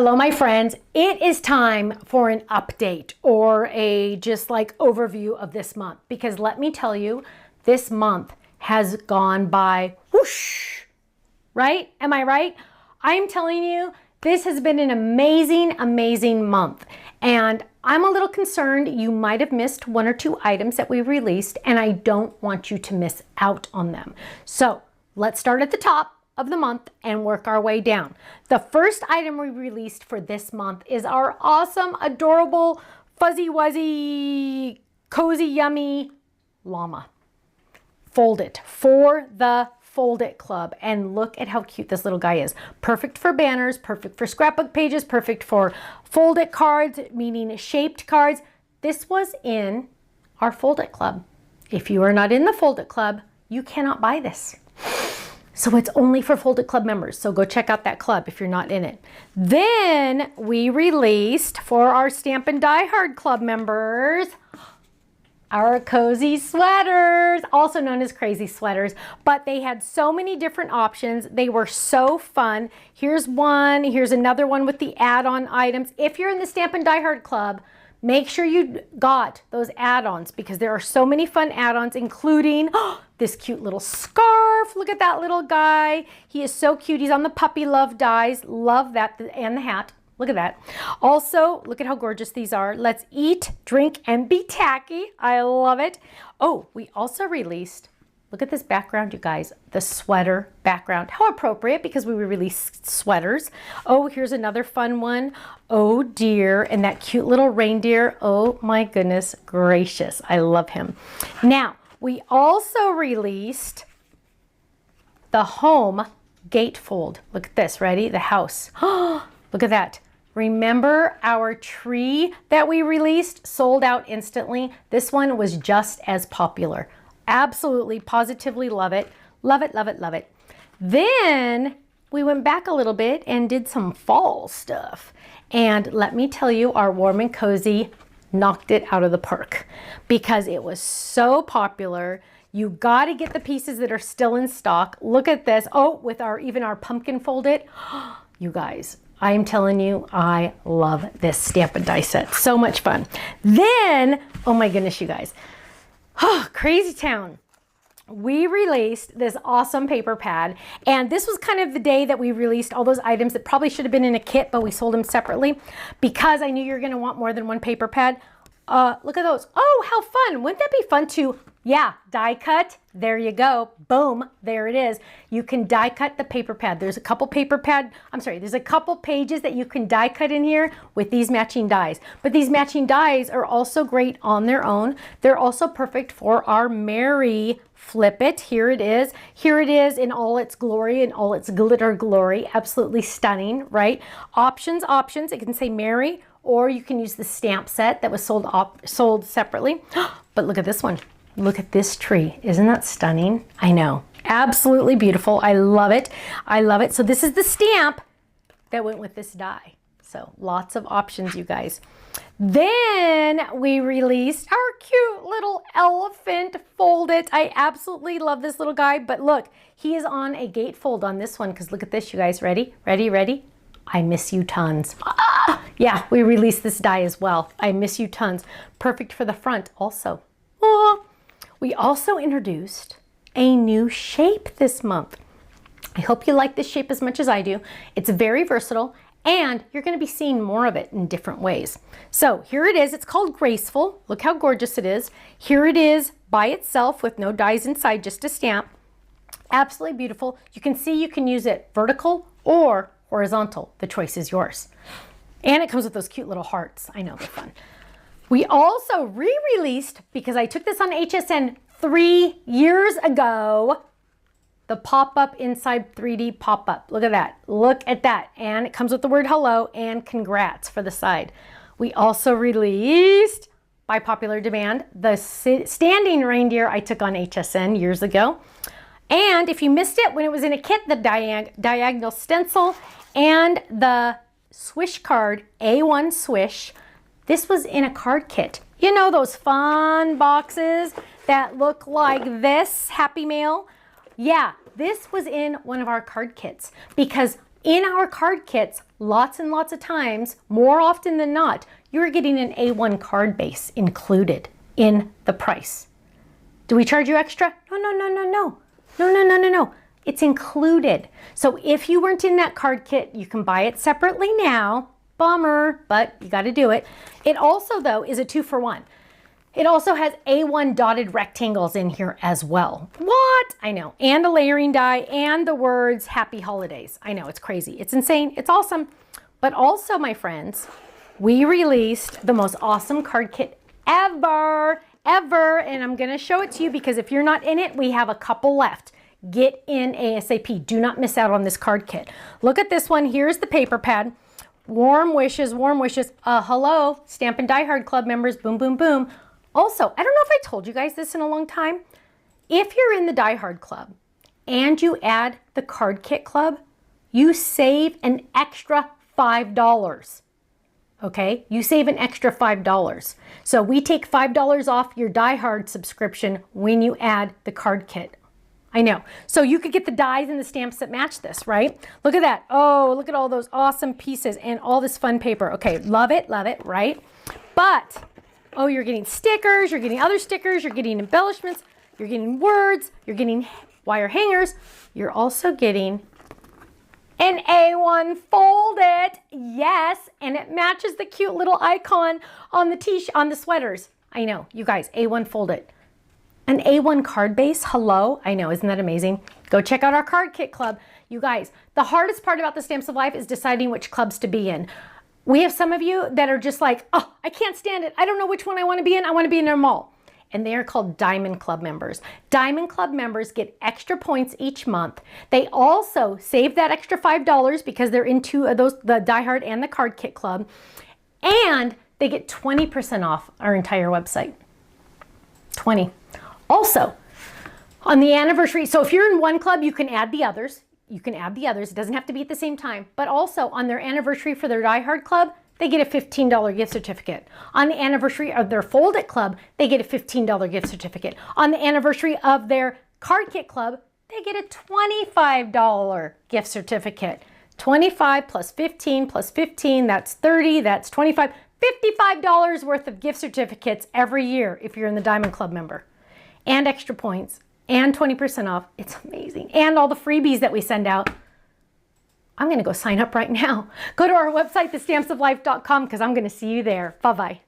Hello, my friends. It is time for an update or a just like overview of this month, because let me tell you, this month has gone by whoosh, right? Am I right? I'm telling you, this has been an amazing, amazing month. And I'm a little concerned you might have missed one or two items that we released, and I don't want you to miss out on them. So let's start at the top of the month and work our way down. The first item we released for this month is our awesome, adorable, fuzzy wuzzy, cozy yummy llama. Fold It for the Fold It Club. And look at how cute this little guy is. Perfect for banners, perfect for scrapbook pages, perfect for Fold It cards, meaning shaped cards. This was in our Fold It Club. If you are not in the Fold It Club, you cannot buy this. So it's only for Fold It Club members. So go check out that club if you're not in it. Then we released for our Stamp and Die Hard Club members our cozy sweaters, also known as crazy sweaters, but they had so many different options. They were so fun. Here's one, here's another one with the add-on items. If you're in the Stamp and Die Hard Club, make sure you got those add-ons, because there are so many fun add-ons, including this cute little scarf. Look at that little guy. He is so cute. He's on the puppy love dies. Love that. And the hat. Look at that. Also, look at how gorgeous these are. Let's eat, drink, and be tacky. I love it. Oh, we also released, look at this background, you guys. The sweater background. How appropriate, because we released sweaters. Oh, here's another fun one. Oh dear. And that cute little reindeer. Oh my goodness gracious. I love him. Now, we also released the home gatefold. Look at this. Ready? The house. Oh, look at that. Remember our tree that we released? Sold out instantly. This one was just as popular. Absolutely, positively love it. Love it, love it, love it. Then we went back a little bit and did some fall stuff. And let me tell you, our warm and cozy knocked it out of the park, because it was so popular. You got to get the pieces that are still in stock. Look at this. Oh, with even our pumpkin Fold It. You guys, I am telling you, I love this Stamp and Die set. So much fun. Then, oh my goodness, you guys. Oh, Crazy Town. We released this awesome paper pad, and this was kind of the day that we released all those items that probably should have been in a kit, but we sold them separately because I knew you were going to want more than one paper pad. Look at those. Oh, how fun. Wouldn't that be fun to, yeah, die cut? There you go. Boom. There it is. You can die cut the paper pad. There's a couple there's a couple pages that you can die cut in here with these matching dies. But these matching dies are also great on their own. They're also perfect for our Merry Flip It. Here it is. Here it is in all its glory, in all its glitter glory. Absolutely stunning, right? Options. It can say Merry, or you can use the stamp set that was sold separately. But look at this one. Look at this tree. Isn't that stunning? I know. Absolutely beautiful. I love it. I love it. So this is the stamp that went with this die. So lots of options, you guys. Then we released our cute little elephant Fold It. I absolutely love this little guy, but look, he is on a gatefold on this one, because look at this, you guys. Ready? Ready? Ready? I miss you tons. Ah! Yeah, we released this die as well. I miss you tons. Perfect for the front also. Ah! We also introduced a new shape this month. I hope you like this shape as much as I do. It's very versatile, and you're going to be seeing more of it in different ways. So here it is. It's called Graceful. Look how gorgeous it is. Here it is by itself with no dies inside, just a stamp. Absolutely beautiful. You can see you can use it vertical or horizontal. The choice is yours. And it comes with those cute little hearts. I know, they're fun. We also re-released, because I took this on HSN 3 years ago, the pop-up inside 3D pop-up. Look at that. Look at that. And it comes with the word hello and congrats for the side. We also released, by popular demand, the standing reindeer I took on HSN years ago. And if you missed it when it was in a kit, the diagonal stencil and the swish card, A1 swish. This was in a card kit. You know those fun boxes that look like this, Happy Mail? Yeah, this was in one of our card kits, because in our card kits, lots and lots of times, more often than not, you're getting an A1 card base included in the price. Do we charge you extra? No, no, no, no, no. No, no, no, no, no. It's included. So if you weren't in that card kit, you can buy it separately now. Bummer, but you got to do it. It also, though, is a 2-for-1. It also has A1 dotted rectangles in here as well. What? I know. And a layering die and the words Happy Holidays. I know, it's crazy. It's insane. It's awesome. But also, my friends, we released the most awesome card kit ever. And I'm going to show it to you because if you're not in it, we have a couple left. Get in ASAP. Do not miss out on this card kit. Look at this one. Here's the paper pad. Warm wishes, warm wishes. Hello, Stampin' Die Hard Club members. Boom, boom, boom. Also, I don't know if I told you guys this in a long time. If you're in the Die Hard Club and you add the Card Kit Club, you save an extra $5. Okay, you save an extra $5. So we take $5 off your Die Hard subscription when you add the card kit. I know. So you could get the dies and the stamps that match this, right? Look at that. Oh, look at all those awesome pieces and all this fun paper. Okay, love it, right? But, oh, you're getting stickers, you're getting other stickers, you're getting embellishments, you're getting words, you're getting wire hangers. You're also getting an A1 folded, yes, and it matches the cute little icon on the t-shirt, on the sweaters. I know, you guys, A1 folded. An A1 card base, hello? I know, isn't that amazing? Go check out our card kit club. You guys, the hardest part about the Stamps of Life is deciding which clubs to be in. We have some of you that are just like, oh, I can't stand it. I don't know which one I want to be in. I want to be in them all. And they are called Diamond Club members. Diamond Club members get extra points each month. They also save that extra $5 because they're in two of those, the Die Hard and the Card Kit Club. And they get 20% off our entire website. 20. Also, on the anniversary, so if you're in one club, you can add the others. You can add the others. It doesn't have to be at the same time. But also, on their anniversary for their Die Hard Club, they get a $15 gift certificate. On the anniversary of their Fold It Club, they get a $15 gift certificate. On the anniversary of their Card Kit Club, they get a $25 gift certificate. 25 plus 15 plus 15, that's 30, that's 25. $55 worth of gift certificates every year if you're in the Diamond Club member. And extra points and 20% off. It's amazing. And all the freebies that we send out. I'm going to go sign up right now. Go to our website, thestampsoflife.com, because I'm going to see you there. Bye-bye.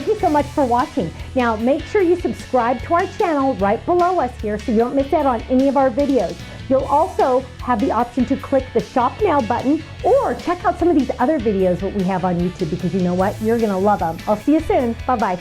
you so much for watching. Now, make sure you subscribe to our channel right below us here so you don't miss out on any of our videos. You'll also have the option to click the Shop Now button or check out some of these other videos that we have on YouTube, because you know what? You're going to love them. I'll see you soon. Bye-bye.